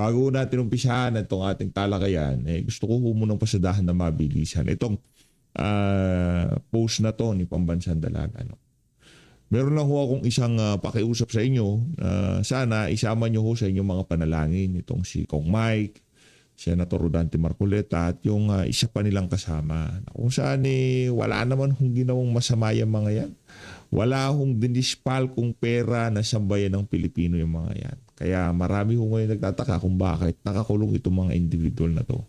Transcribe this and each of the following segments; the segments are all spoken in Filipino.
bago natin umpisahan itong ating talakayan, gusto ko munang pasadahan na mabilisan. Itong post na to ni Pambansang Dalaga. No? Meron lang ho akong isang pakiusap sa inyo. Sana isama nyo ho sa inyong mga panalangin itong si Kong Mike, Senator Rodante Marcoleta at yung isa pa nilang kasama. Kung saan wala naman hong ginawang masama yung mga yan. Wala hong dinispal kung pera na sambayan ng Pilipino yung mga yan. Kaya marami ho ngayon nagtataka kung bakit nakakulong itong mga individual na to.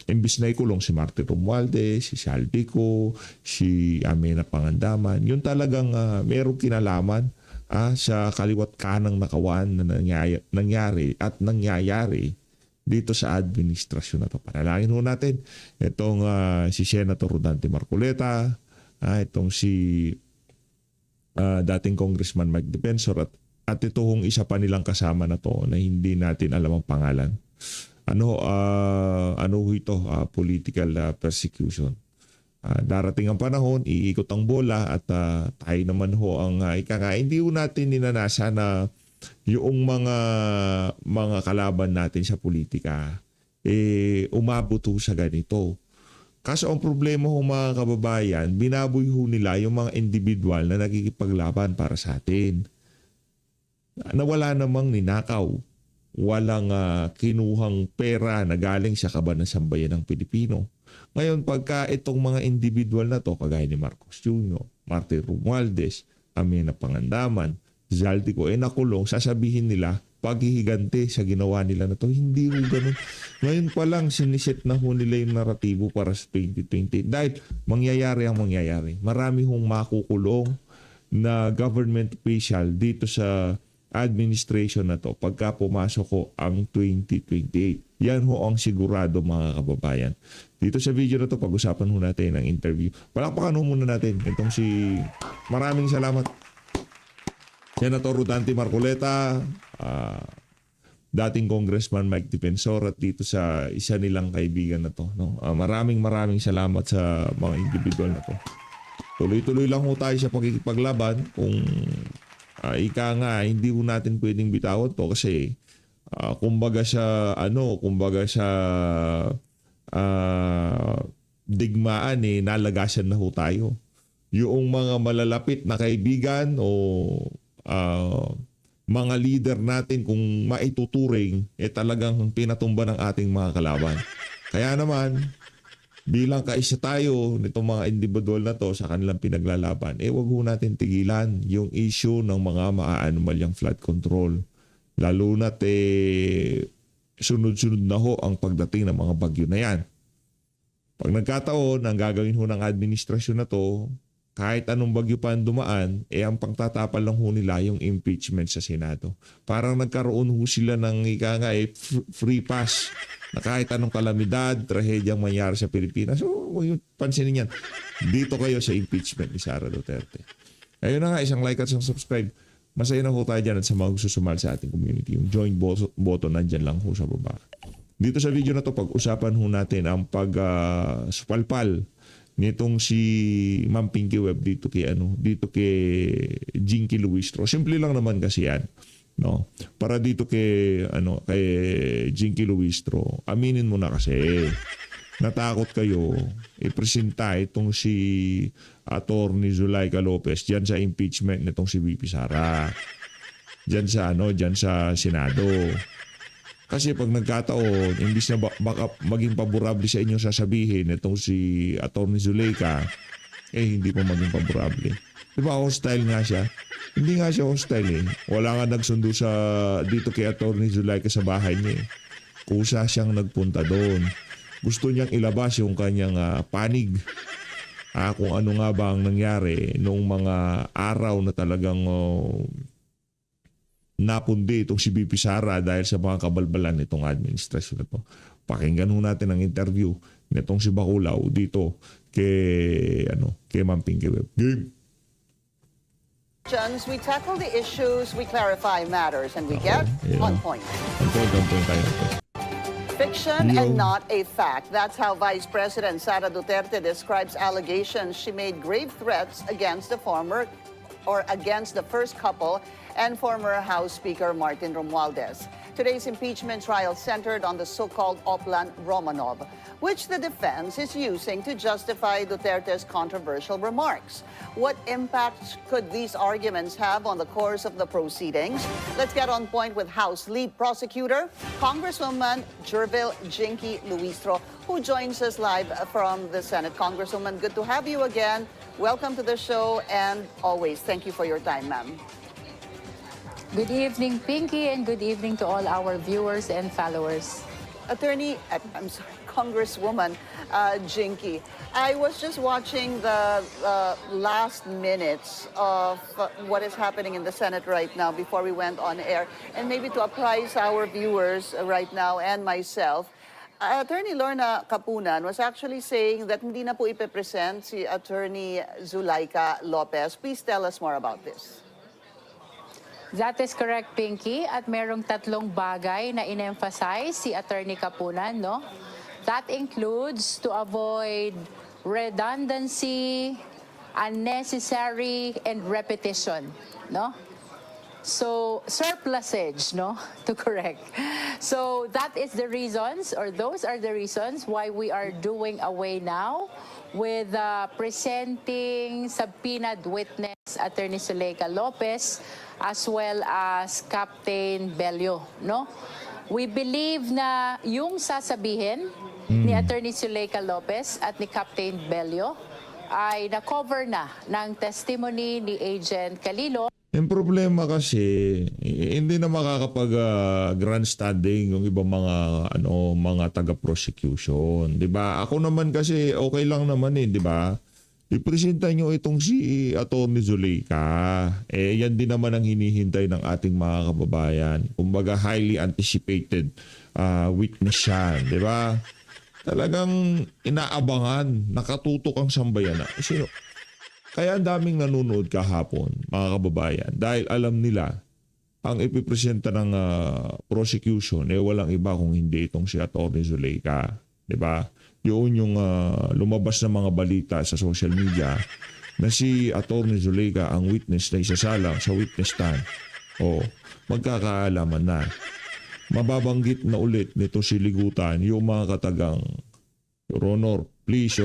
Imbis na ikulong si Martin Romualdez, si Saldico, si Amena Pangandaman, yun talagang merong kinalaman sa kaliwat kanang nakawan na nangyayari dito sa administrasyon na to. Panalangin ho natin itong si Senator Rodante Marcoleta, itong si dating Congressman Mike Defensor at ito hong isa pa nilang kasama na to na hindi natin alam ang pangalan. Ano ito? Political persecution. Darating ang panahon, iikot ang bola at tayo naman ho ang hindi ho natin ninanasa na yung mga kalaban natin sa politika umabot ho sa ganito. Kaso ang problema ho mga kababayan, binaboy ho nila yung mga individual na nagkikipaglaban para sa atin. Na wala namang ninakaw. Walang kinuhang pera na galing sa kaban ng sambayan ng Pilipino. Ngayon, pagka itong mga individual na to, kagaya ni Marcos Jr., Martin Romualdez, Amena Pangandaman, Zaldico, nakulong, sasabihin nila, paghihigante sa ginawa nila na to. Hindi ho ganun. Ngayon pa lang, siniset na ho nila yung naratibo para sa 2020. Dahil mangyayari ang mangyayari. Marami hong makukulong na government official dito sa administration na to pagka pumasok ko ang 2028. Yan ho ang sigurado mga kababayan. Dito sa video na to, pag-usapan ho natin ang interview. Palakpakan ho muna natin itong si maraming salamat Senator Rodante Marcoleta, dating Congressman Mike Defensor at dito sa isa nilang kaibigan na to. No? Maraming salamat sa mga individual na to. Tuloy-tuloy lang ho tayo sa pagkikipaglaban kung ika nga, hindi ho natin pwedeng bitawan to kasi kumbaga sa digmaan nalagasan na ho tayo. Yung mga malalapit na kaibigan o mga leader natin kung maituturing talagang pinatumba ng ating mga kalaban. Kaya naman bilang kaisa tayo nitong mga individual na to sa kanilang pinaglalaban, wag ho natin tigilan yung issue ng mga maaanomalyang flood control. Lalo na't sunod-sunod na ho ang pagdating ng mga bagyo na yan. Pag nagkataon, ang gagawin ho ng administrasyon na to, kahit anong bagyo pa ang dumaan, ang pangtatapal lang ho nila yung impeachment sa Senado. Parang nagkaroon ho sila ng free pass na kahit anong kalamidad, trahedyang mangyari sa Pilipinas. So, pansinin yan. Dito kayo sa impeachment ni Sara Duterte. Ayun na nga, isang like at isang subscribe. Masaya na ho tayo dyan at sa mga gusto sumal sa ating community. Yung join button, nandyan lang ho sa baba. Dito sa video na to, pag-usapan ho natin ang pag-supalpal nitong si Ma'am Pinky Webb dito kay Jinky Luistro. Simple lang naman kasi yan. No, para dito kay Jinky Luistro, aminin mo na kasi natakot kayo ipresenta itong si Attorney Zulaika Lopez diyan sa impeachment nitong si VP Sara. Diyan sa Senado. Kasi pag nagkataon, imbis na baka maging paborable sa inyo sasabihin itong si Attorney Zulaika, hindi pa maging paborable. Diba hostile nga siya? Hindi nga siya hostile Wala nga nagsundo dito kay Attorney Zulaika sa bahay niya Kusa siyang nagpunta doon. Gusto niyang ilabas yung kanyang panig. Kung ano nga ba ang nangyari noong mga araw na talagang napundi itong si VP Sara dahil sa mga kabalbalan nitong administrasyon na to. Pakinggan ho natin ang interview nitong si Baculaw dito kay Ma'am Pinky Webb. Game! We tackle the issues, we clarify matters, and we get on point. On point tayo. Fiction and not a fact. That's how Vice President Sara Duterte describes allegations she made grave threats against the first couple and former House Speaker Martin Romualdez. Today's impeachment trial centered on the so-called Oplan Romanov, which the defense is using to justify Duterte's controversial remarks. What impact could these arguments have on the course of the proceedings? Let's get on point with House Lead Prosecutor, Congresswoman Jervil Jinky Luistro, who joins us live from the Senate. Congresswoman, good to have you again. Welcome to the show, and always thank you for your time, ma'am. Good evening, Pinky, and good evening to all our viewers and followers. Congresswoman Jinky, I was just watching the last minutes of what is happening in the Senate right now before we went on air, and maybe to apprise our viewers right now and myself. Attorney Lorna Capunan was actually saying that hindi na po ipepresent si Attorney Zulaika Lopez. Please tell us more about this. That is correct, Pinky. At merong tatlong bagay na in-emphasize si Attorney Capunan, no? That includes to avoid redundancy, unnecessary, and repetition, no? So, surplusage, no? To correct. So, that is the reasons, or those are the reasons why we are doing away now with presenting subpoenaed witness Attorney Zulaika Lopez as well as Captain Bello, no? We believe na yung sasabihin ni Attorney Zulaika Lopez at ni Captain Bello ay na-cover na ng testimony ni Agent Calilo. Yung problema kasi, hindi na makakapag-grandstanding yung ibang mga taga-prosecution, 'di ba? Ako naman kasi okay lang naman 'di ba? Ipresenta nyo itong si Atty. Zulaika. Yan din naman ang hinihintay ng ating mga kababayan. Kumbaga highly anticipated witness yan, 'di ba? Talagang inaabangan, nakatutok ang sambayanan. Sino? Kaya ang daming nanonood kahapon, mga kababayan, dahil alam nila ang ipipresenta ng prosecution walang iba kung hindi itong si Atty. Zulaika, 'di ba? Yun yung lumabas na mga balita sa social media na si Atty. Zulaika ang witness na isasalang sa witness stand. Magkakaalaman na. Mababanggit na ulit nito si Ligutan yung mga katagang, Your Honor, please.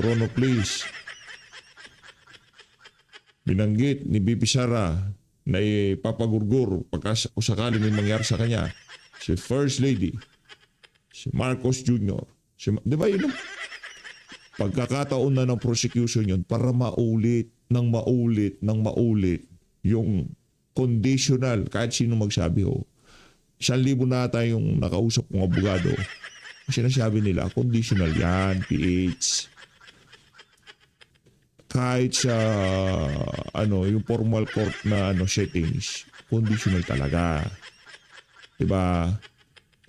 Binanggit ni BP Sara na ipapagurgur pagka sakaling may mangyari sa kanya. Si First Lady, si Marcos Jr., di ba yun? Pagkakataon na ng prosecution yun para maulit yung conditional, kahit sino magsabi 1,000 na tayong nakausap ng abogado. Sinasabi nila, conditional yan, PH. Kahit sa yung formal court na settings, conditional talaga. Diba?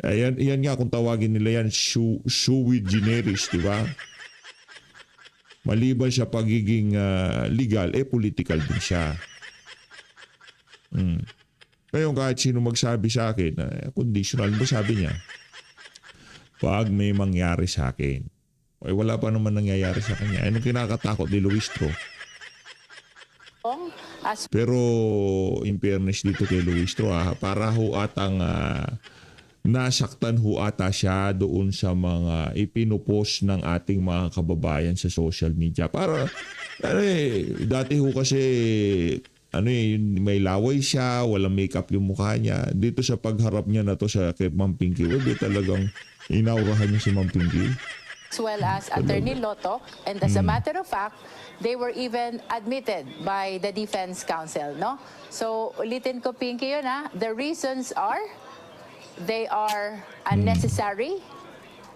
Yan nga kung tawagin nila yan, sui generis, diba? Maliban sa pagiging legal, political din siya. Ngayon kahit sino magsabi sa akin, conditional ba sabi niya? Pag may mangyari sa akin. Wala pa naman nangyayari sa kanya. Anong kinakatakot ni Luistro? Pero in fairness dito kay Luistro, para ho atang nasaktan ho ata siya doon sa mga ipinupost ng ating mga kababayan sa social media. Para, dati ho kasi, may laway siya, walang makeup yung mukha niya. Dito sa pagharap niya na to sa kay Ma'am Pinky, talagang inaurahan niya si Ma'am Pinky. As well as Attorney Lotto, and as a matter of fact, they were even admitted by the defense counsel, no? So, ulitin ko, Pinky, yun the reasons are, they are unnecessary,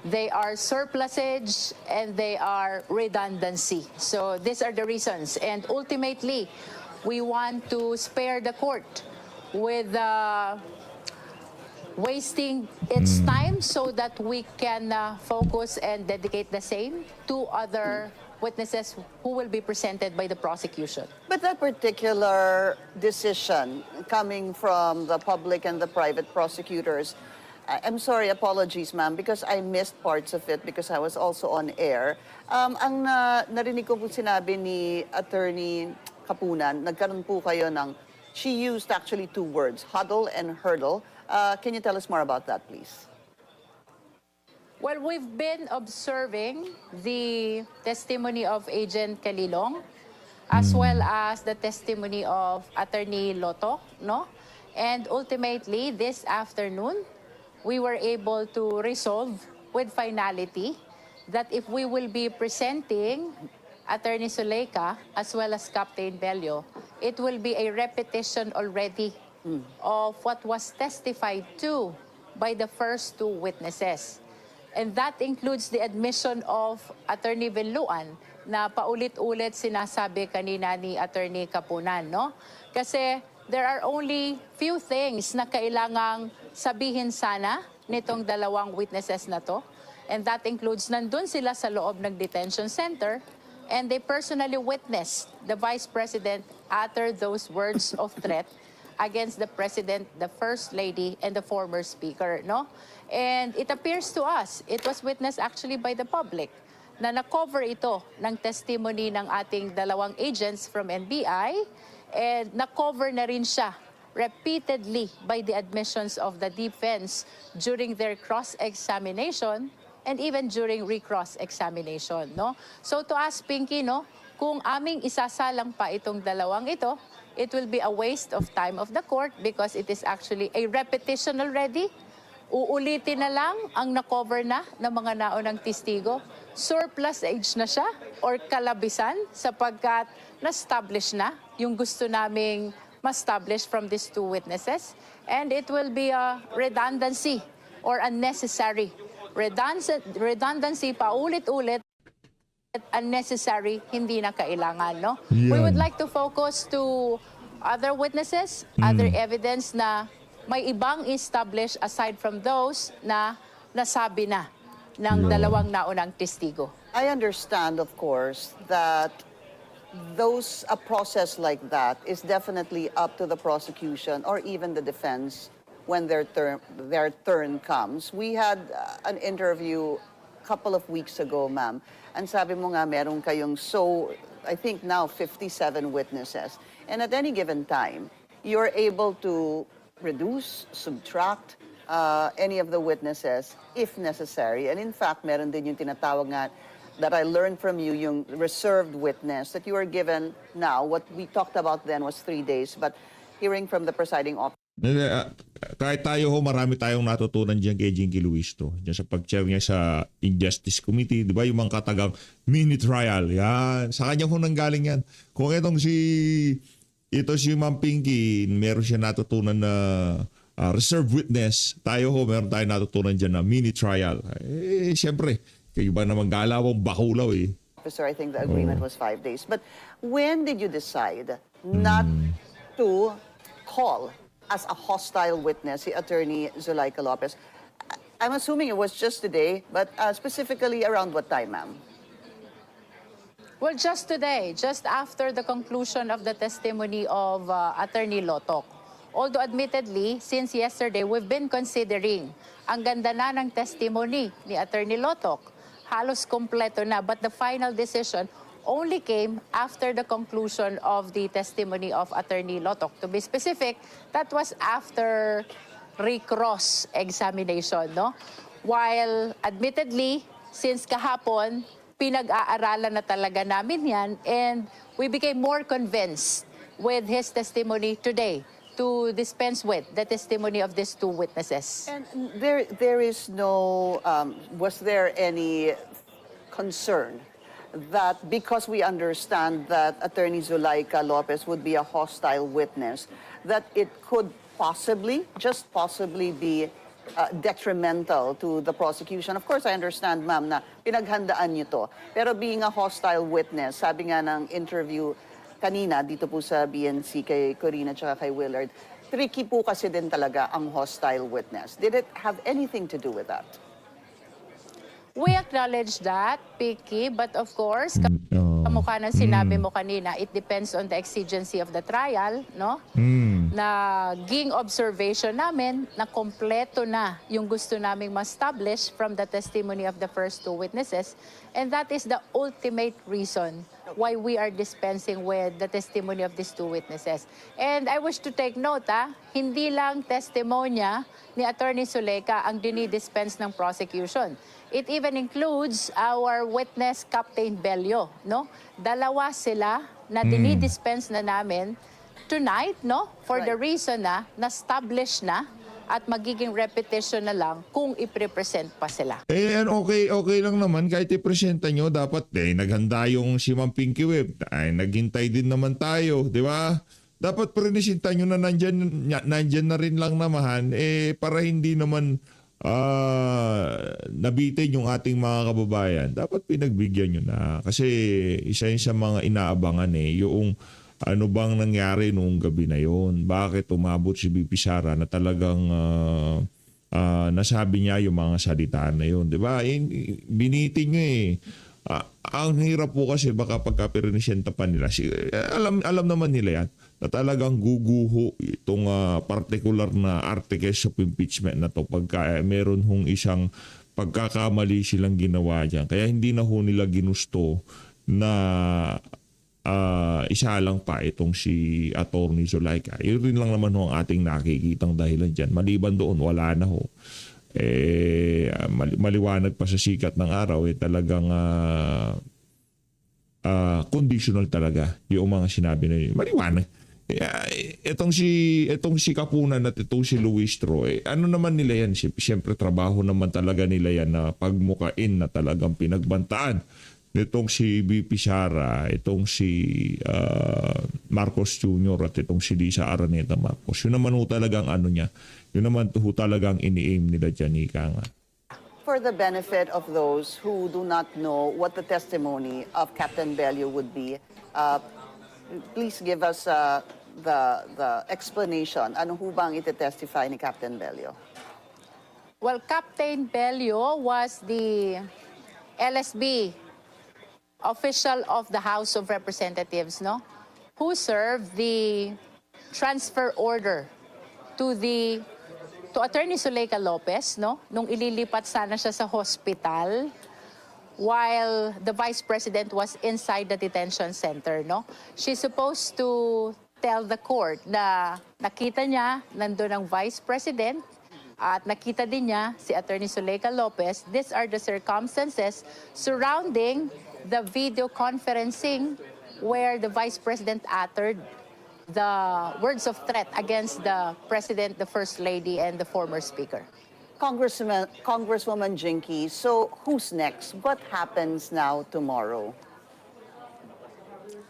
they are surplusage, and they are redundancy. So, these are the reasons. And ultimately, we want to spare the court with wasting its time so that we can focus and dedicate the same to other witnesses who will be presented by the prosecution. But that particular decision coming from the public and the private prosecutors, I'm sorry, apologies ma'am, because I missed parts of it because I was also on air. Ang narinig ko po sinabi ni Attorney Capunan, nagkaroon po kayo ng, she used actually two words, huddle and hurdle. Can you tell us more about that, please? Well, we've been observing the testimony of Agent Calilong as well as the testimony of Attorney Loto, no? And ultimately, this afternoon, we were able to resolve with finality that if we will be presenting Attorney Zuleika as well as Captain Bello, it will be a repetition already of what was testified to by the first two witnesses. And that includes the admission of Attorney Villuan na paulit-ulit sinasabi kanina ni Attorney Kapunan, no? Kasi there are only few things na kailangang sabihin sana nitong dalawang witnesses na to. And that includes nandun sila sa loob ng detention center and they personally witnessed the Vice President utter those words of threat against the President, the First Lady, and the former Speaker, no? And it appears to us, it was witnessed actually by the public, na na-cover ito ng testimony ng ating dalawang agents from NBI, and na-cover na rin siya repeatedly by the admissions of the defense during their cross-examination and even during recross-examination, no? So to ask Pinky, no, kung aming isasalang pa itong dalawang ito, it will be a waste of time of the court because it is actually a repetition already. Uulitin na lang ang na-cover na ng mga naunang testigo. Surplus age na siya or kalabisan sapagkat na-establish na yung gusto naming ma-establish from these two witnesses. And it will be a redundancy or unnecessary. Redundancy paulit-ulit, unnecessary, hindi na kailangan, no? We would like to focus to other witnesses, other evidence na may ibang establish aside from those na nasabi na ng dalawang naunang testigo. I understand, of course, that a process like that is definitely up to the prosecution or even the defense when their turn comes. We had an interview a couple of weeks ago, ma'am, and sabi mo nga meron kayong I think now 57 witnesses. And at any given time, you're able to reduce, subtract any of the witnesses if necessary. And in fact, meron din yung tinatawag nga that I learned from you, yung reserved witness that you are given now. What we talked about then was 3 days, but hearing from the presiding officer. Kahit tayo ho, marami tayong natutunan dyan kay Jinky Luisto. Dyan sa pag-chair niya sa Injustice Committee, di ba yung mga katagang mini trial, yan. Sa kanya ho nanggaling yan. Kung itong ito si Ma'am Pinky, meron siya natutunan na reserve witness. Tayo ho, meron tayong natutunan dyan na mini trial. Eh, siyempre, kayo ba naman galawang bakulaw eh. Officer, I think the agreement was 5 days. But when did you decide not to call as a hostile witness si Attorney Zuleika Lopez? I'm assuming it was just today, but specifically around what time, ma'am? Well, just today, just after the conclusion of the testimony of Attorney Lotok. Although admittedly, since yesterday, we've been considering ang ganda na ng testimony ni Attorney Lotok. Halos kompleto na, but the final decision only came after the conclusion of the testimony of Attorney Lotok. To be specific, that was after recross examination, no? While admittedly, since kahapon, pinag-aaralan na talaga namin yan and we became more convinced with his testimony today to dispense with the testimony of these two witnesses. And there is no, was there any concern that because we understand that Attorney Zuleika Lopez would be a hostile witness, that it could possibly, just possibly be detrimental to the prosecution? Of course, I understand, ma'am, na pinaghandaan niyo to. Pero being a hostile witness, sabi nga ng interview kanina dito po sa BNC kay Corina at kay Willard, tricky po kasi din talaga ang hostile witness. Did it have anything to do with that? We acknowledge that, Picky, but of course, kamukha ng sinabi mo kanina, it depends on the exigency of the trial, no? Naging observation namin na kompleto na yung gusto naming ma-establish from the testimony of the first two witnesses, and that is the ultimate reason why we are dispensing with the testimony of these two witnesses. And I wish to take note, hindi lang testimonya ni Attorney Zuleka ang dinidispense ng prosecution. It even includes our witness, Captain Bello, no? Dalawa sila na dinidispense na namin tonight, no? For the reason na na-establish na at magiging repetition na lang kung i-present pa sila. Okay lang naman kahit i-presenta nyo, dapat naghanda yung si Ma'am Pinky Web. Naghintay din naman tayo, di ba? Dapat presenta nyo na nandyan na rin lang naman para hindi naman nabitin yung ating mga kababayan. Dapat pinagbigyan nyo na kasi isa yun sa mga inaabangan yung ano bang nangyari noong gabi na yon? Bakit umabot si BP Sara na talagang nasabi niya yung mga salita na yon? Diba? Binitin niyo ang hirap po kasi baka pagka-presenta pa nila. Alam naman nila yan na talagang guguho itong particular na articles of impeachment na to pagka meron hong isang pagkakamali silang ginawa dyan. Kaya hindi na ho nila ginusto na isa lang pa itong si Attorney Zuleka. Yun rin lang naman ho ang ating nakikitang dahilan dyan. Maliban doon, wala na ho. Maliwanag pa sa sikat ng araw, talagang conditional talaga yung mga sinabi na yun. Maliwanag. Itong si Kapunan at itong si Luis Tro, ano naman nila yan? Siyempre, trabaho naman talaga nila yan na pagmukain na talagang pinagbantaan itong si BP Sara, itong si Marcos Jr. at itong si Lisa Araneta Marcos. Yun naman ho talagang ano niya. Yun naman ho talagang ini-aim nila dyan, ika nga. For the benefit of those who do not know what the testimony of Captain Bello would be, please give us the explanation. Ano ho bang ite-testify ni Captain Bello? Well, Captain Bello was the LSB official of the House of Representatives, no? Who served the transfer order to Attorney Zuleka Lopez, no? Nung ililipat sana siya sa hospital while the Vice President was inside the detention center, no? She's supposed to tell the court na nakita niya nandun ang Vice President at nakita din niya si Attorney Zuleka Lopez. These are the circumstances surrounding the video conferencing where the Vice President uttered the words of threat against the President, the First Lady, and the former Speaker. Congresswoman Jinky, so who's next? What happens now tomorrow?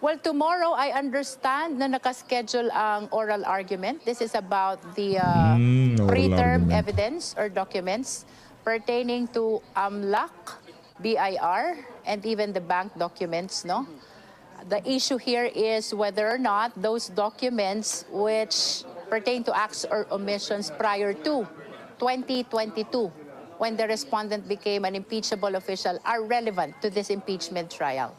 Well, tomorrow, I understand na nakaschedule ang oral argument. This is about the preterm evidence or documents pertaining to AMLAC, BIR, and even the bank documents, no? The issue here is whether or not those documents which pertain to acts or omissions prior to 2022, when the respondent became an impeachable official, are relevant to this impeachment trial.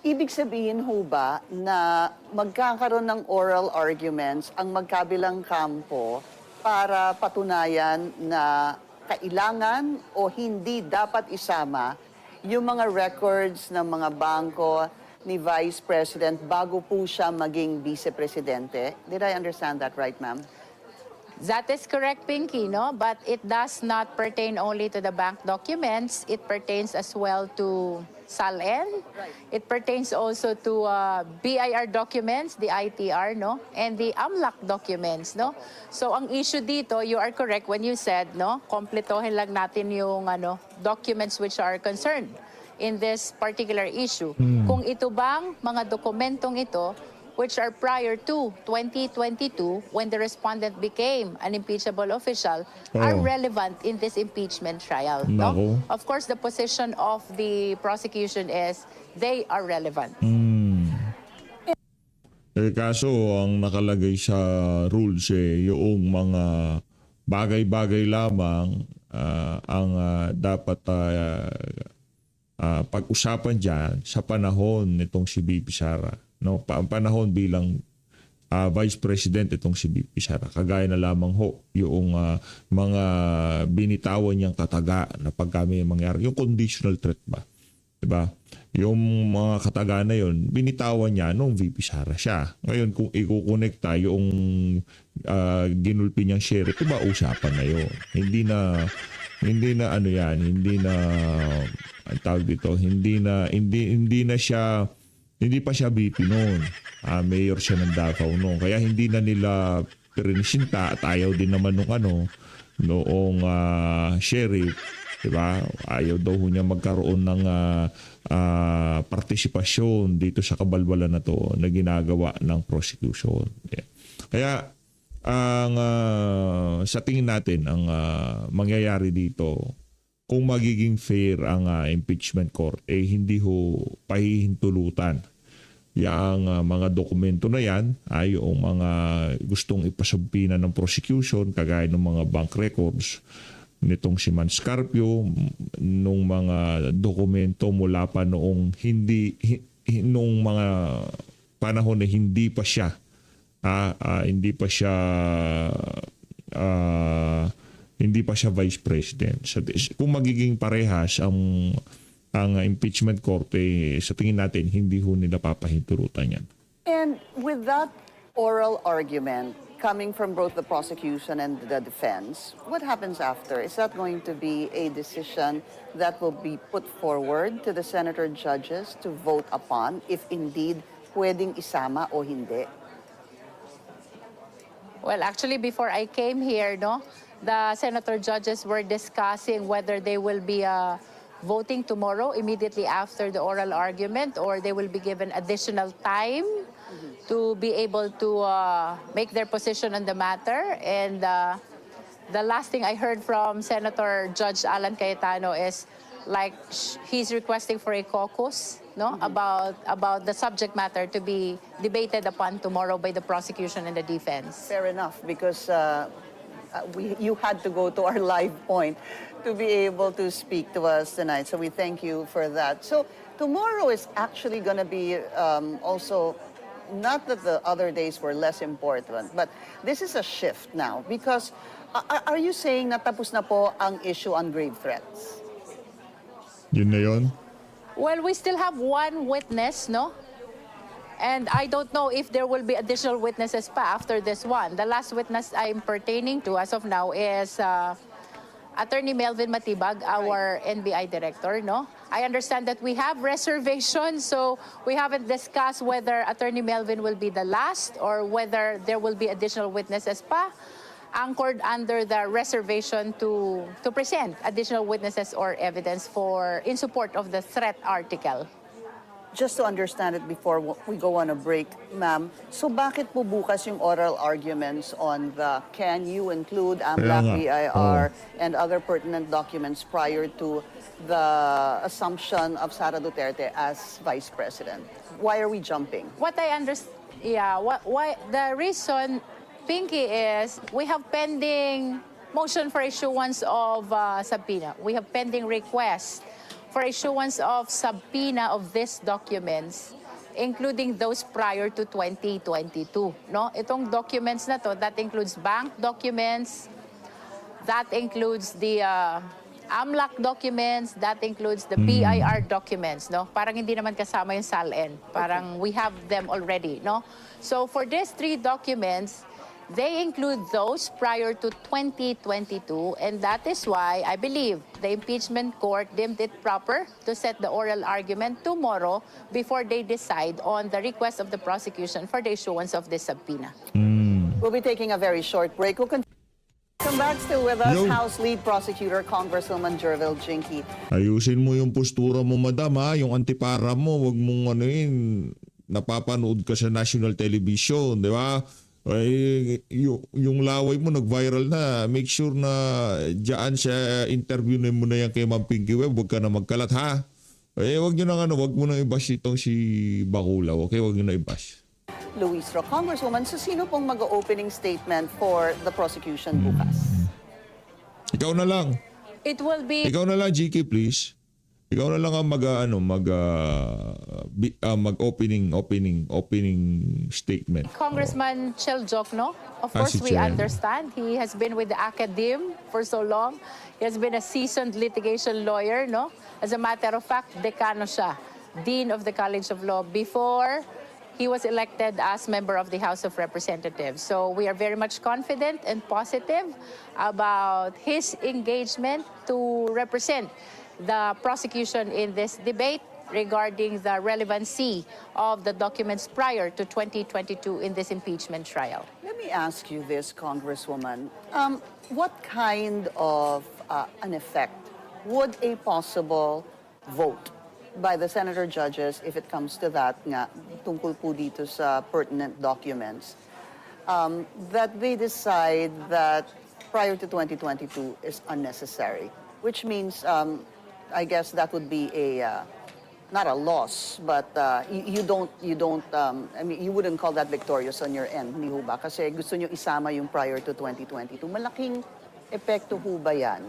Ibig sabihin ho ba na magkakaroon ng oral arguments ang magkabilang kampo para patunayan na kailangan o hindi dapat isama yung mga records ng mga bangko ni Vice President bago po siya maging Vice Presidente? Did I understand that right, ma'am? That is correct, Pinky, no? But it does not pertain only to the bank documents. It pertains as well to SALN. It pertains also to BIR documents, the ITR, no? And the AMLAC documents, no? So ang issue dito, you are correct when you said, no? Kompletohin lang natin yung documents which are concerned in this particular issue. Kung ito bang mga dokumentong ito which are prior to 2022 when the respondent became an impeachable official are relevant in this impeachment trial. No? Of course, the position of the prosecution is they are relevant. Kaso ang nakalagay sa rules yung mga bagay-bagay lamang ang dapat pag-usapan dyan sa panahon nitong si BP Sara. No, panahon bilang Vice President itong si BP Sara. Kagaya na lamang ho yung mga binitawan niyang kataga na pag may mangyari. Yung conditional threat ba? Diba? yung mga kataga na yon, binitawan niya nung VP Sara siya. Ngayon kung ikukonekta yung ginulpi niyang sheriff, iba usapan na yon. Hindi na ano yan, hindi na ang tawag dito, hindi pa siya VP noon. Mayor siya ng Davao noon. Kaya hindi na nila perinisinta at ayaw din naman noong sheriff, diba? Ayaw daw niya magkaroon ng partisipasyon dito sa kabalbalan na to na ginagawa ng prosecution. Yeah. Kaya sa tingin natin ang mangyayari dito, kung magiging fair ang impeachment court, hindi ho pahihintulutan yung mga dokumento na yan ay yung mga gustong ipasubpina ng prosecution kagaya ng mga bank records nitong si Man Scarpio, nung mga dokumento mula pa noong nung mga panahon na hindi pa siya vice president. Kung magiging parehas ang impeachment court, sa tingin natin hindi ho nila papahintulutan yan. And with that oral argument coming from both the prosecution and the defense, what happens after? Is that going to be a decision that will be put forward to the senator judges to vote upon if indeed pwedeng isama o hindi? Well, actually, before I came here, the senator judges were discussing whether they will be voting tomorrow immediately after the oral argument, or they will be given additional time to be able to make their position on the matter. And the last thing I heard from Senator Judge Alan Cayetano is like he's requesting for a caucus, about the subject matter to be debated upon tomorrow by the prosecution and the defense. Fair enough, because you had to go to our live point to be able to speak to us tonight. So we thank you for that. So tomorrow is actually going to be also, not that the other days were less important, but this is a shift now because are you saying na tapos na po ang issue on grave threats? Yun na yun? Well, we still have one witness, And I don't know if there will be additional witnesses pa after this one. The last witness I'm pertaining to as of now is Attorney Melvin Matibag, our NBI director, I understand that we have reservations, so we haven't discussed whether Attorney Melvin will be the last or whether there will be additional witnesses pa anchored under the reservation to present additional witnesses or evidence in support of the threat article. Just to understand it before we go on a break, ma'am, so bakit po bukas yung oral arguments on the can you include AMLAC, BIR, and other pertinent documents prior to the assumption of Sara Duterte as Vice President? Why are we jumping? What I understand, why the reason, Pinky, is we have pending motion for issuance of subpoena. We have pending request for issuance of subpoena of these documents, including those prior to 2022. Itong documents na to, that includes bank documents, that includes the AMLAC documents, that includes the BIR documents. Parang hindi naman kasama yung SALN. Parang we have them already. So for these three documents, they include those prior to 2022, and that is why I believe the impeachment court deemed it proper to set the oral argument tomorrow before they decide on the request of the prosecution for the issuance of this subpoena. We'll be taking a very short break. We'll come back still with us, Yo. House Lead Prosecutor Congresswoman Jervil Jinky. Ayusin mo yung postura mo, madam, yung antipara mo, wag mong napapanood ka sa national television, di ba? Ay, yung laway mo nag-viral na, make sure na diyan sa interview mo na yan kay Ma'am Pinky Webb, wag ka na magkalat, ha? Wag nyo na wag mo na i-bash itong si Baculaw, okay? Wag nyo na i-bash. Luis Ro, Congresswoman, so sino pong mag-opening statement for the prosecution bukas? Ikaw na lang. It will be Ikaw na lang, GK, please. Ikaw na lang ang opening statement. Congressman Chel Jokno. Of course, si we Chel. understand. He has been with the academe for so long. He has been a seasoned litigation lawyer, As a matter of fact, dekano siya Dean of the College of Law before he was elected as member of the House of Representatives. So we are very much confident and positive about his engagement to represent the prosecution in this debate regarding the relevancy of the documents prior to 2022 in this impeachment trial. Let me ask you this, Congresswoman. What kind of an effect would a possible vote by the senator judges, if it comes to that nga, tungkol po dito sa pertinent documents, that they decide that prior to 2022 is unnecessary, which means, I guess that would be a, not a loss, but you don't, I mean, you wouldn't call that victorious on your end, hindi ho ba? Kasi gusto nyo isama yung prior to 2022. Malaking epekto ho ba yan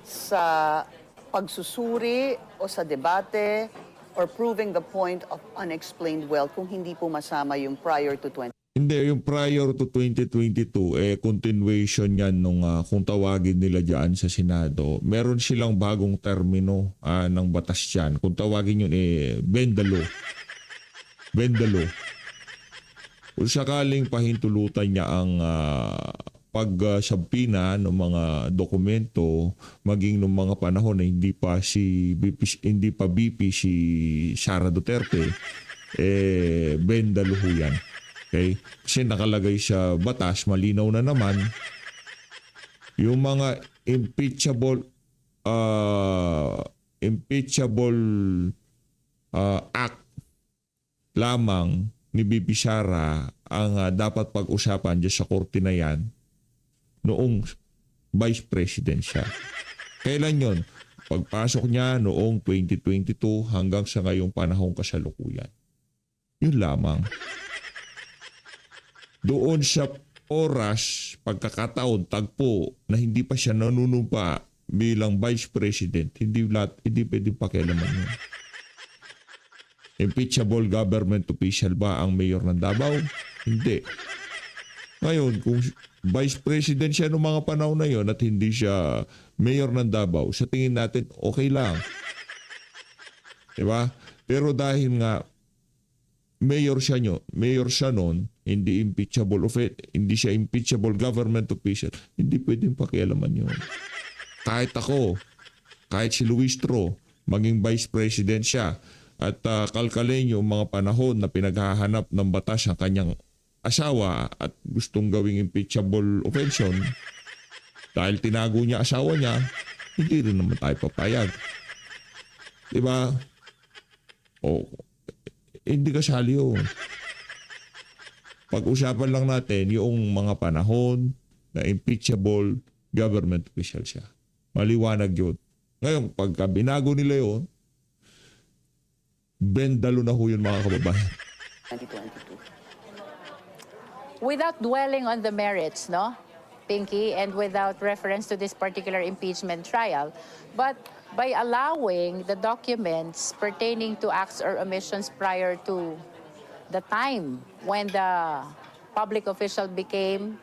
sa pagsusuri o sa debate or proving the point of unexplained wealth kung hindi po masama yung prior to 2022? Hindi, yung prior to 2022, continuation yan nung kung tawagin nila dyan sa Senado. Meron silang bagong termino ng batas dyan. Kung tawagin yun, Bendalo. Bendalo. Kung sakaling pahintulutan niya ang pagsabpina ng mga dokumento maging ng mga panahon na hindi pa BP si Sara Duterte, Bendalo ho yan. Okay? Kasi nakalagay sa batas, malinaw na naman, yung mga impeachable act lamang ni BP Sara ang dapat pag-usapan dyan sa korte na yan noong Vice President siya. Kailan yon? Pagpasok niya noong 2022 hanggang sa ngayong panahong kasalukuyan. Yun lamang. Doon sa oras, pagkakataon, tagpo na hindi pa siya nanunumpa bilang Vice President, hindi pwedeng pakialaman yun. Impeachable government official ba ang mayor ng Davao? Hindi. Ngayon, kung Vice President siya noong mga panahon na yon at hindi siya mayor ng Davao, sa tingin natin, okay lang. Diba? Pero dahil nga, mayor siya noon, hindi siya impeachable government official, hindi pwedeng pakialaman yun. Kahit ako, kahit si Luis Tro, maging Vice President siya, at kalkalin yung mga panahon na pinaghahanap ng batas ang kanyang asawa at gustong gawing impeachable offension, dahil tinago niya asawa niya, hindi rin naman tayo papayag. Diba? O, hindi kasali yun. Pag-usapan lang natin yung mga panahon na impeachable government official siya. Maliwanag yun. Ngayon, pagka binago nila yun, Bendalo na ho yun, mga kababayan. 2022. Without dwelling on the merits, no, Pinky, and without reference to this particular impeachment trial, but by allowing the documents pertaining to acts or omissions prior to the time when the public official became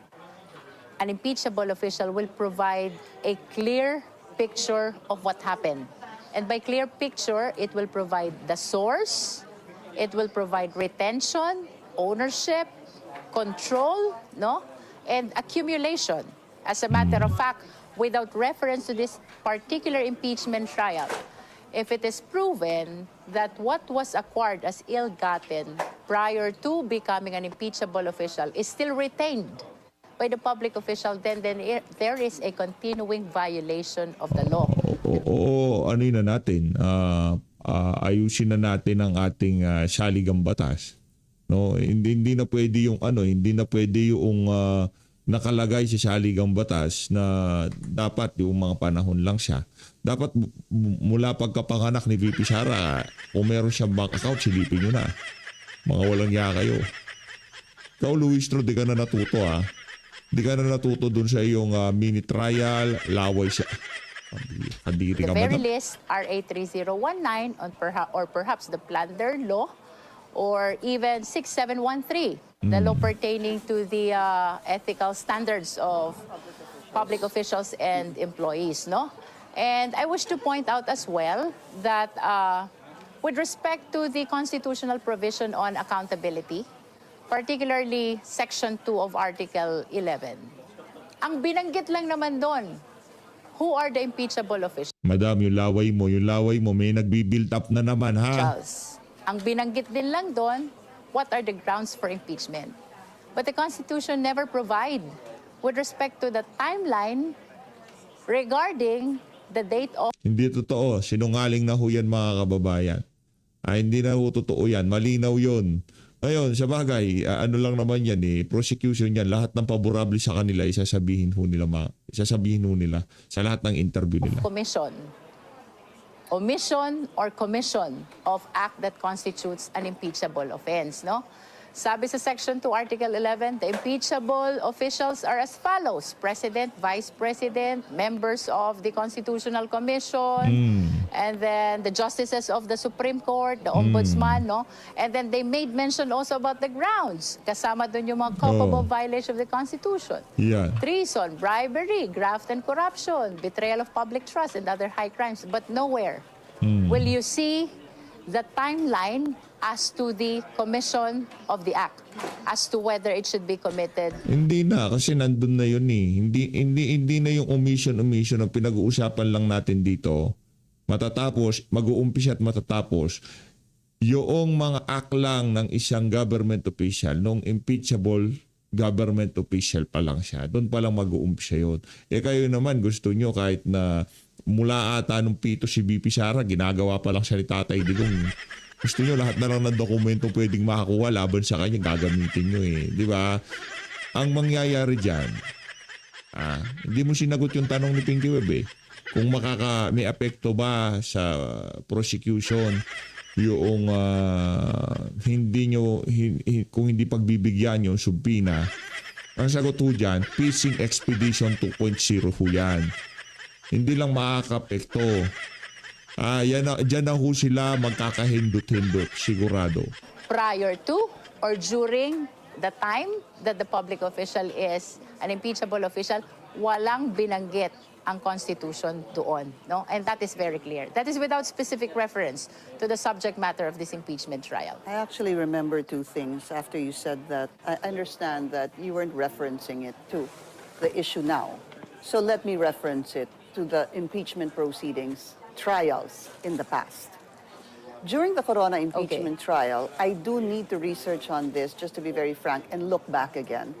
an impeachable official will provide a clear picture of what happened. And by clear picture, it will provide the source, it will provide retention, ownership, control, no, and accumulation. As a matter of fact, without reference to this particular impeachment trial, if it is proven that what was acquired as ill-gotten prior to becoming an impeachable official is still retained by the public official, then there is a continuing violation of the law. Oo, ano na natin, ayusin na natin ang ating saligang batas. No, hindi na pwede yung nakalagay sa saligang batas na dapat yung mga panahon lang siya. Dapat mula pagkapanganak ni VP Sara, kung meron siyang bank account, silipin nyo na. Mga walang niya kayo. Ikaw, Luis Tro, di ka na natuto ha. Di ka na natuto dun sa iyong mini trial, laway siya. Kadiri The ka very ba? least, RA 3019 or perhaps the Plunder Law or even 6713, the law pertaining to the ethical standards of public officials and employees, no? And I wish to point out as well that with respect to the constitutional provision on accountability, particularly Section 2 of Article 11. Ang binanggit lang naman doon, who are the impeachable officials? Madam, yung laway mo, may nagbi-build up na naman, ha? Ang binanggit din lang doon, what are the grounds for impeachment? But the Constitution never provide with respect to the timeline regarding the date of Hindi totoo. Sinungaling na ho yan, mga kababayan. Hindi na ho totoo yan. Malinaw yun. Ngayon, sa bagay, ano lang naman yan prosecution yan. Lahat ng paborable sa kanila, isasabihin ho nila sa lahat ng interview nila. commission. Omission or commission of act that constitutes an impeachable offense, no? Sabi sa Section 2, Article 11, the impeachable officials are as follows: President, Vice President, members of the Constitutional Commission, and then the justices of the Supreme Court, the Ombudsman, no? And then they made mention also about the grounds. Kasama dun yung mga culpable violation of the Constitution. Yan. Treason, bribery, graft and corruption, betrayal of public trust, and other high crimes. But nowhere will you see the timeline as to the commission of the act, as to whether it should be committed. Hindi na, kasi nandun na yun Hindi na yung omission ang pinag-uusapan lang natin dito. Matatapos, mag-uumpisa at matatapos, yung mga act lang ng isang government official, nung impeachable government official pa lang siya. Doon pa lang mag-uumpisa yun. Kayo naman, gusto nyo kahit na mula ata nung pito si BP Sara, ginagawa pa lang siya ni Tatay Digong. Gusto nyo lahat na lang ng dokumento pwedeng makakuha laban sa kanya, gagamitin nyo Di ba? Ang mangyayari dyan, hindi mo sinagot yung tanong ni Pinky Web Kung may apekto ba sa prosecution yung kung hindi pagbibigyan yung subpina. Ang sagot ho dyan, Fishing Expedition 2.0 ho yan. Hindi lang makakapekto. Diyan na ho sila magkakahindot-hindot, sigurado. Prior to or during the time that the public official is an impeachable official, walang binanggit ang Constitution doon. No? And that is very clear. That is without specific reference to the subject matter of this impeachment trial. I actually remember two things after you said that. I understand that you weren't referencing it to the issue now. So let me reference it to the impeachment proceedings trials in the past. During the Corona impeachment trial, I do need to research on this, just to be very frank, and look back again.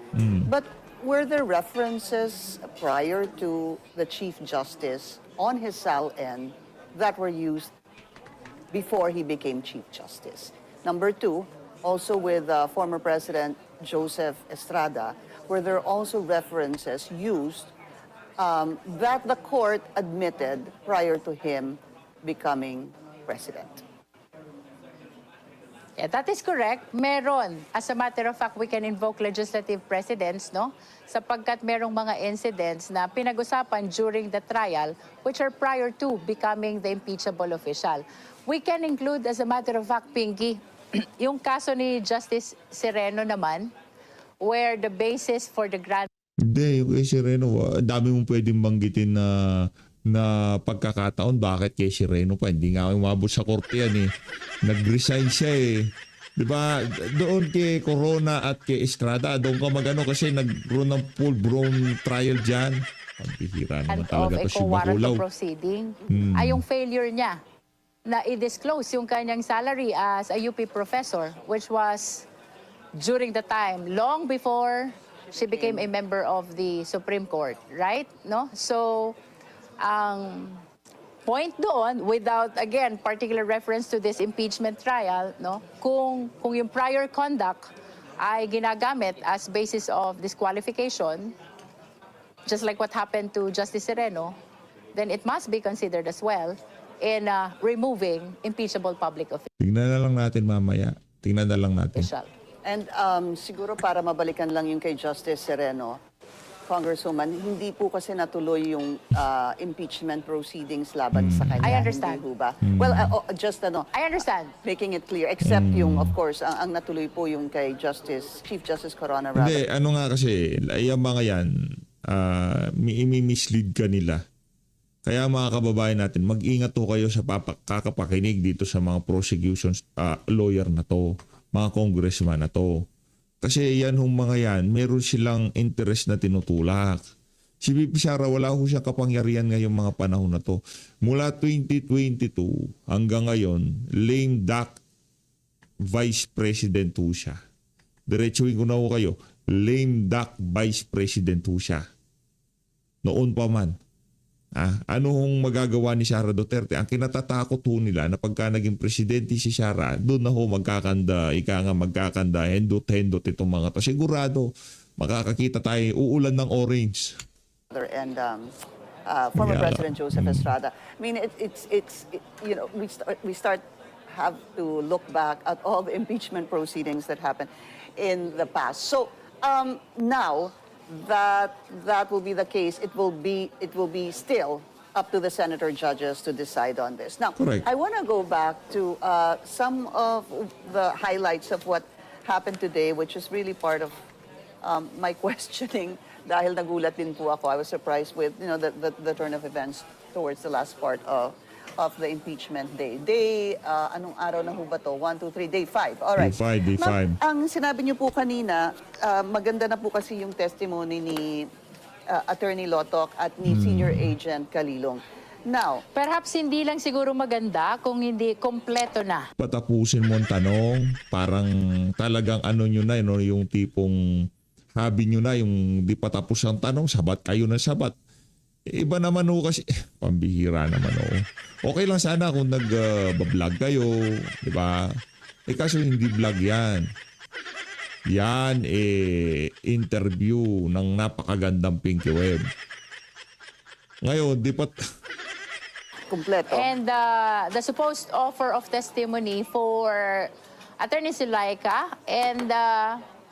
But were there references prior to the Chief Justice on his SAL-N that were used before he became Chief Justice? Number two, also with former President Joseph Estrada, were there also references used that the court admitted prior to him becoming president? Yeah, that is correct. Meron. As a matter of fact, we can invoke legislative precedents, no? Sapagkat merong mga incidents na pinag-usapan during the trial which are prior to becoming the impeachable official. We can include, as a matter of fact, Pinky, yung kaso ni Justice Sereno naman, where the basis for the grant Hindi, yung kay Sereno, dami mong pwedeng banggitin na pagkakataon. Bakit kay Sereno pa? Hindi nga umabot sa korte yan Nag-resign siya Di ba? Doon kay Corona at kay Estrada, doon ka magano kasi nagkaroon ng full-blown trial dyan. Pambihira naman talaga to si Bakulaw. proceeding ay yung failure niya na i-disclose yung kanyang salary as a UP professor, which was during the time, long before she became a member of the Supreme Court, right? No? So, ang point doon, without, again, particular reference to this impeachment trial, no? Kung yung prior conduct ay ginagamit as basis of disqualification, just like what happened to Justice Sereno, then it must be considered as well in removing impeachable public Tingnan na lang natin mamaya. Tingnan na lang natin. official. And siguro para mabalikan lang yung kay Justice Sereno, Congresswoman, hindi po kasi natuloy yung impeachment proceedings laban sa kanya. I understand. Hindi po ba? Well, just I understand. making it clear, except yung, of course, ang natuloy po yung kay Chief Justice Corona. Hindi, ano nga kasi, yung mga yan, imi-mislead ka nila. Kaya mga kababayan natin, mag-ingat po kayo sa kakapakinig dito sa mga prosecution lawyer na to, mga congressman na to. Kasi yan hong mga yan, meron silang interest na tinutulak. Si VP Sara, wala ho siyang kapangyarihan ngayong mga panahon na to. Mula 2022 hanggang ngayon, lame duck vice president ho siya. Diretsuhin ko na ho kayo, lame duck vice president ho siya. Noon pa man. Ano hong magagawa ni Sara Duterte? Ang kinatatakot ho nila na pagka naging presidente si Sara, doon na ho magkakanda, hendot-hendot itong mga to. Sigurado, makakakita tayo, uulan ng orange. And former Yeah. President Joseph Estrada. I mean, we have to look back at all the impeachment proceedings that happened in the past. So now that will be the case, it will be still up to the senator judges to decide on this. Now, Correct. I want to go back to some of the highlights of what happened today, which is really part of my questioning. Dahil nagulat din po ako, I was surprised with the turn of events towards the last part of the impeachment day. Anong araw na ho ba to? 1, 2, 3, day 5. All right. Day 5. Ma'am, ang sinabi niyo po kanina, maganda na po kasi yung testimony ni Attorney Lotoc at ni Senior Agent Calilong. Now, Perhaps hindi lang siguro maganda kung hindi kompleto na. Patapusin mo ang tanong, parang talagang ano nyo na, yung tipong habi nyo na, yung di patapos ang tanong, sabat kayo ng sabat. Iba naman ho kasi, pambihira naman ho. Okay lang sana kung nag-vlog kayo, di ba? Kaso hindi vlog yan. Yan interview ng napakagandang Pinky Web. Ngayon, di pat... kumpleto. And the supposed offer of testimony for Attorney Zulaika and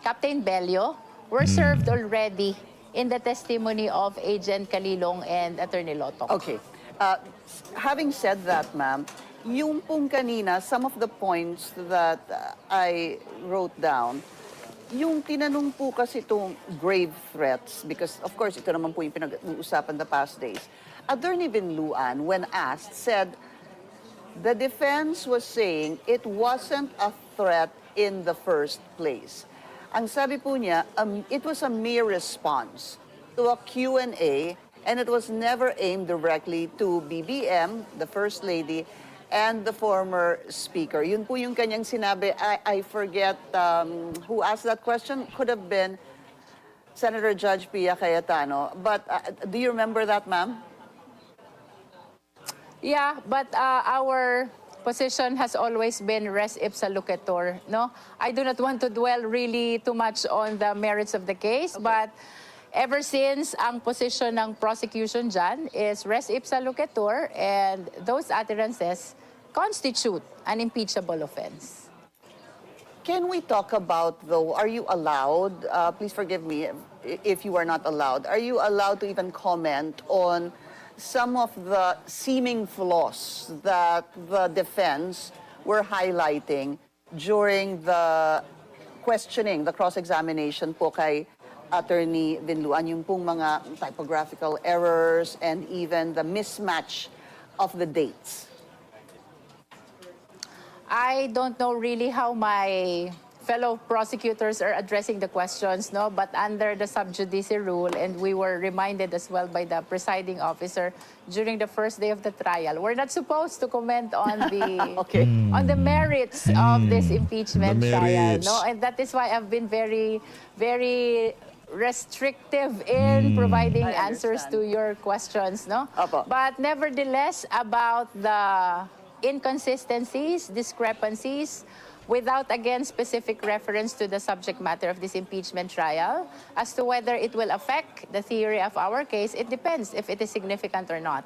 Captain Bello were served already in the testimony of Agent Calilong and Attorney Lotoc. Okay. Having said that, ma'am, yung pong kanina, some of the points that I wrote down, yung tinanong po kasi itong grave threats, because of course, ito naman po yung pinag-uusapan the past days. Attorney Vinluan, when asked, said the defense was saying it wasn't a threat in the first place. Ang sabi po niya, it was a mere response to a Q&A and it was never aimed directly to BBM, the First Lady, and the former speaker. Yun po yung kanyang sinabi. I forget who asked that question. Could have been Senator Judge Pia Cayetano. But do you remember that, ma'am? Yeah, but our position has always been res ipsa loquitur, no? I do not want to dwell really too much on the merits of the case, but ever since ang position ng prosecution dyan is res ipsa loquitur, and those utterances constitute an impeachable offense. Can we talk about, though, are you allowed, please forgive me if you are not allowed, are you allowed to even comment on some of the seeming flaws that the defense were highlighting during the questioning, the cross-examination po kay Attorney Vinluan, yung pong mga typographical errors and even the mismatch of the dates? I don't know really how my fellow prosecutors are addressing the questions, no? But under the sub judice rule, and we were reminded as well by the presiding officer during the first day of the trial, we're not supposed to comment on the Okay. on the merits of this impeachment The trial, merits. no? And that is why I've been very, very restrictive in providing I answers understand. to your questions, no? Apo. But nevertheless, about the inconsistencies, discrepancies, without again specific reference to the subject matter of this impeachment trial, as to whether it will affect the theory of our case, it depends if it is significant or not.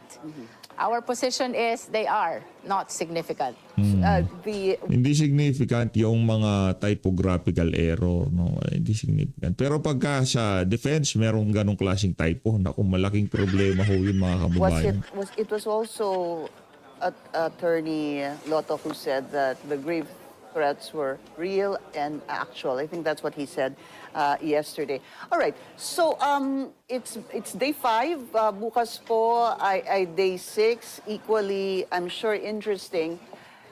Our position is they are not significant. Hindi significant yung mga typographical error, no? Hindi significant. Pero pagka sa defense, merong ganong klaseng typo, naku, malaking problema ho yun, mga kababayan. It was also Attorney Lotoc who said that the grave threats were real and actual. I think that's what he said yesterday. All right. So it's day 5. Bukas po ay day 6. Equally, I'm sure interesting,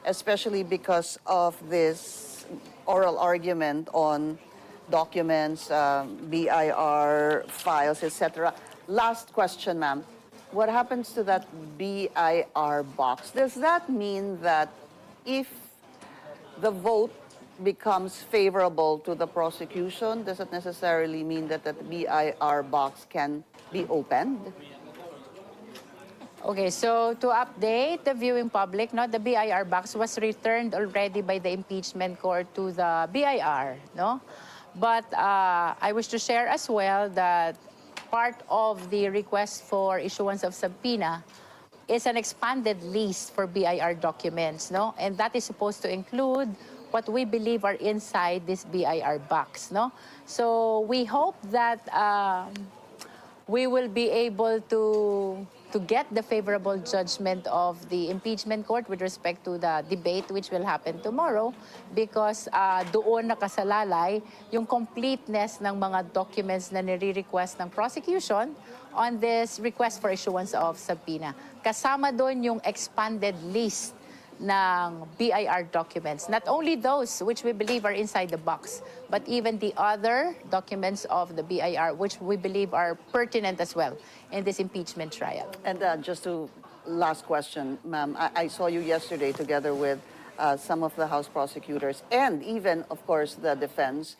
especially because of this oral argument on documents, BIR files, etc. Last question, ma'am. What happens to that BIR box? Does that mean that if the vote becomes favorable to the prosecution, does it necessarily mean that the BIR box can be opened? Okay, so to update the viewing public, no, the BIR box was returned already by the impeachment court to the BIR, no? But I wish to share as well that part of the request for issuance of subpoena is an expanded list for BIR documents, no? And that is supposed to include what we believe are inside this BIR box, no? So we hope that we will be able to get the favorable judgment of the impeachment court with respect to the debate which will happen tomorrow, because doon nakasalalay yung completeness ng mga documents na nire-request ng prosecution on this request for issuance of subpoena. Kasama doon yung expanded list ng BIR documents. Not only those which we believe are inside the box, but even the other documents of the BIR which we believe are pertinent as well in this impeachment trial. And just to last question, ma'am, I saw you yesterday together with some of the House prosecutors and even, of course, the defense.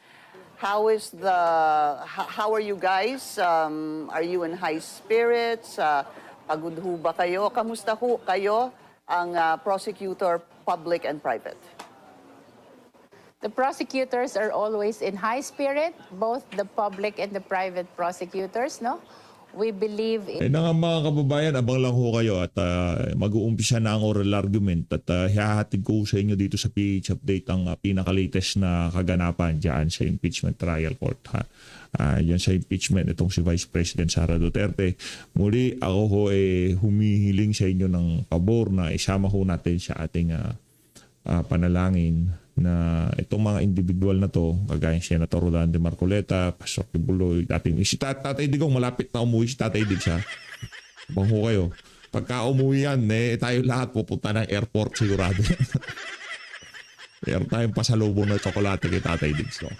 How are you guys? Are you in high spirits? Pagod ho ba kayo? Kamusta ho kayo? Ang prosecutor, public and private? The prosecutors are always in high spirit, both the public and the private prosecutors, no? We believe in... Na nga mga kababayan, abang lang ho kayo at mag-uumpisa na ang oral argument at hihahatid ko sa inyo dito sa PH Update ang pinaka-latest na kaganapan dyan sa impeachment trial court. Yan sa impeachment itong si Vice President Sara Duterte. Muli ako ho humihiling sa inyo ng pabor na isama ho natin sa ating panalangin na itong mga individual na to, kagaya si Senator Rolando Marcoleta, Pastor Kibuloy, si Tatay Digong, malapit na umuwi si Tatay Dig siya. Abang ho kayo. Pagka umuwi yan, tayo lahat pupunta ng airport sigurado. Meron tayong pasalubong na tsokolate kay Tatay Dig. So,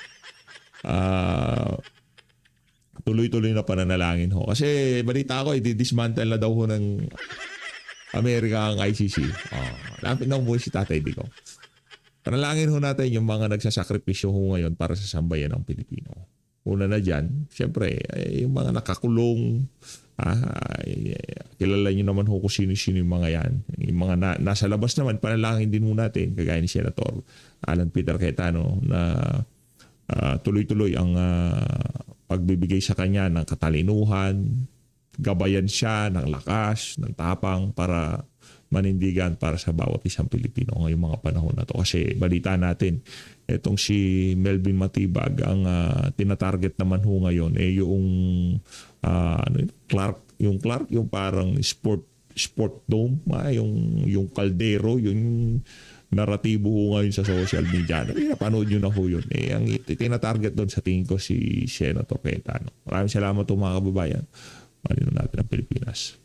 tuloy-tuloy na pananalangin ho. Kasi balita ko, i-dismantle na daw ho ng Amerika ang ICC. Lapit na umuwi si Tatay Digong. Panalangin ho natin yung mga nagsasakripisyo ho ngayon para sa sambayan ng Pilipino. Una na dyan, siyempre, yung mga nakakulong, kilala nyo naman ho kung sino-sino yung mga yan. Yung mga nasa labas naman, panalangin din ho natin, kagaya ni Senator Alan Peter Cayetano, na tuloy-tuloy ang pagbibigay sa kanya ng katalinuhan, gabayan siya ng lakas, ng tapang para manindigan para sa bawat isang Pilipino ngayong mga panahon na to. Kasi balita natin, itong si Melvin Matibag, ang tinatarget naman ho ngayon yung Clark, yung parang sport dome, yung kaldero, yung naratibo ho ngayon sa social media. Napanood nyo na ho yun. Ang tinatarget doon sa tingin ko si Senator Cayetano. Maraming salamat po mga kababayan. Malino natin ang Pilipinas.